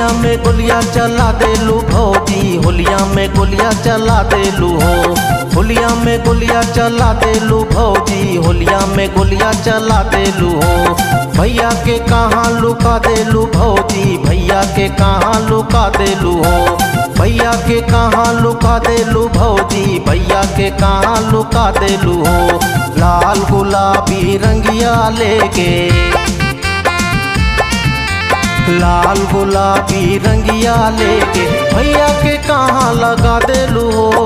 होलिया में गोलियां चला देलू भौजी, होलिया में गोलियां चला देलू हो। होलिया में गोलियां चला देलू भौजी, होलिया में गोलियां चला देलू हो। भैया के कहाँ लुका देलू भौजी, भैया के कहाँ लुका देलू हो। भैया के कहाँ लुका देलू भौजी, भैया के कहाँ लुका देलू हो। लाल गुलाबी रंगिया लेके, लाल गुलाबी रंगिया लेके भैया के कहाँ लगा देलू हो।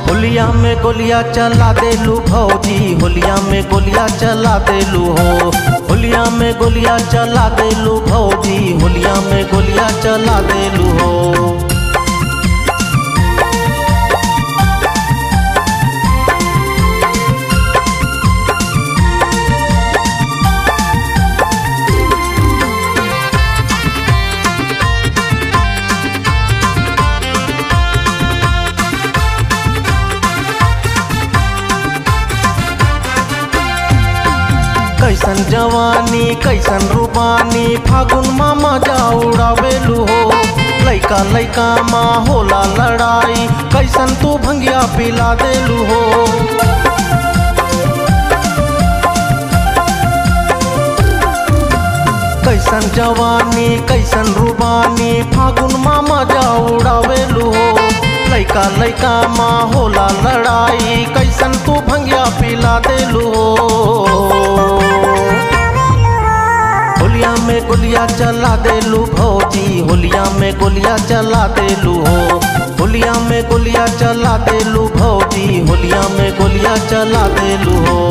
होलिया में गोलियां चला देलू भौजी, होलिया में गोलियां चला देलू हो। होलिया में गोलियां चला देलू भौजी, होलिया में गोलियां चला देलू हो। कैसन जवानी कैसन रूबानी फागुन माँ मजा उड़ावेलू हो। लइका लइका माँ होला लड़ाई, कैसन तू भंगिया पिला देलू हो। कैसन जवानी कैसन रूबानी फागुन माँ मजा उड़ावेलू हो। लइका लइका माँ होला लड़ाई, कैसन तू भंगिया पिला देलू हो। होलिया में गोलियां चला देलू भौजी, होलिया में गोलियां चला देलू हो। होलिया में गोलियां चला देलू भौजी, होलिया में गोलियां चला देलू हो।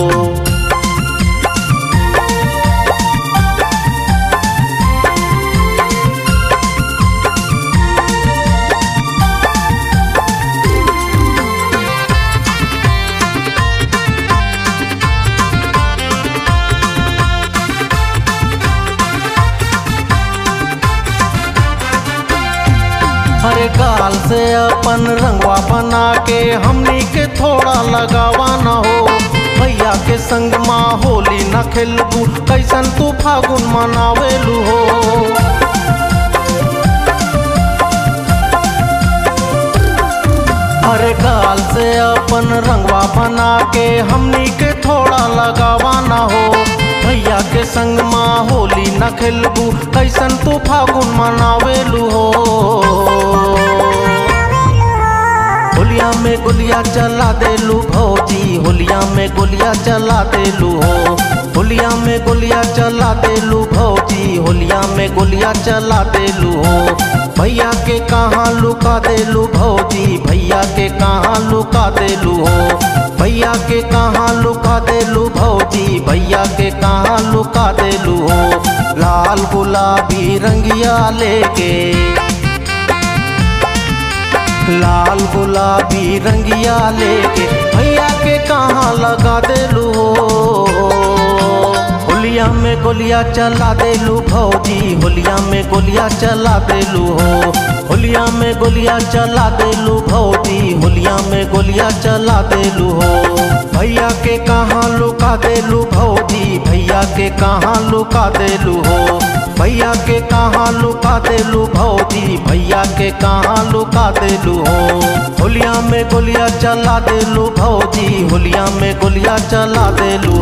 हरे गाल से अपन रंगवा बना के हमनी के थोड़ा लगावा न हो। भैया के संग माँ होली न खेलबू, कैसन तू फागुन मनावेलू हो। हरे गाल से अपन रंगवा बना के हमनी के थोड़ा लगावा न हो। भैया के संग माँ होली न खेलबू, कैसन तू फागुन मनावेलू हो। होलिया में गोलियां चला देलू भौजी, होलिया में गोलियां चला देलू हो। होलिया में गोलियां चला देलू भौजी, होलिया में गोलियां चला देलू हो। भैया के कहाँ लुका देलू भौजी, भैया के कहाँ लुका देलू हो। भैया के कहाँ लुका देलू भौजी, भैया के कहाँ लुका देलू हो। लाल गुलाबी रंगिया लेके, लाल गुलाबी रंगिया लेके भैया के कहाँ लगा देलू हो। होलिया में गोलियां चला देलू भौजी, होलिया में गोलियां चला देलू हो। होलिया में गोलियां चला देलू भौजी, होलिया में गोलियां चला देलू हो। भैया के कहाँ लुका देलू भौजी, भैया के कहाँ लुका देलू हो। भैया के कहाँ लुका देलू भौजी, भैया के कहाँ लुका देलू हो। होलिया में गोलियां चला देलू भौजी, होलिया में गोलियां चला देलू